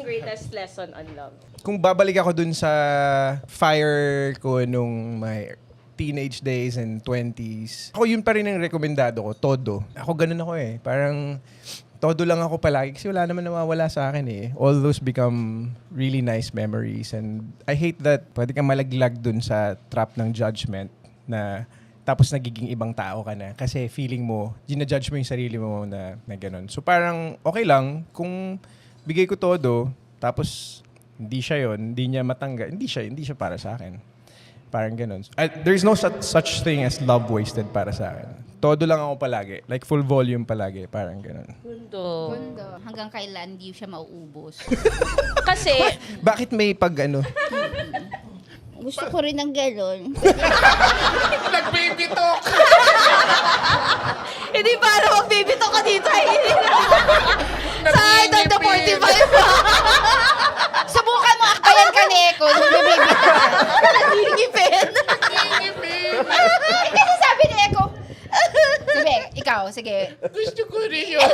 yung greatest lesson on love? Kung babalik ako dun sa fire ko nung my teenage days and 20s, ako yun pa rin ang rekomendado ko, todo. Ako ganun ako eh. Parang todo lang ako palagi kasi wala naman nawawala sa akin eh. All those become really nice memories and I hate that pwede kang malaglag dun sa trap ng judgment na tapos nagiging ibang tao ka na kasi feeling mo, ginajudge mo yung sarili mo na ganun. So parang okay lang kung bigay ko todo tapos hindi siya yon, hindi niya matangga, hindi siya para sa akin. Parang ganun. There's no such thing as love wasted para sa akin. Todo lang ako palagi. Like full volume palagi. Parang ganun. Mundo. Hanggang kailan hindi siya mauubos. Kasi, Bakit may pag ano? Gusto ko rin ng gano'n. Nagbibitok! hindi para magbibito ka dito eh. Sa edad na 45 Subukan mo akbayan ka, Neko. Bibibito ka. Nangingipin. Kasi sabi ni Eko, sige, ikaw, sige. Gusto ko rin yun.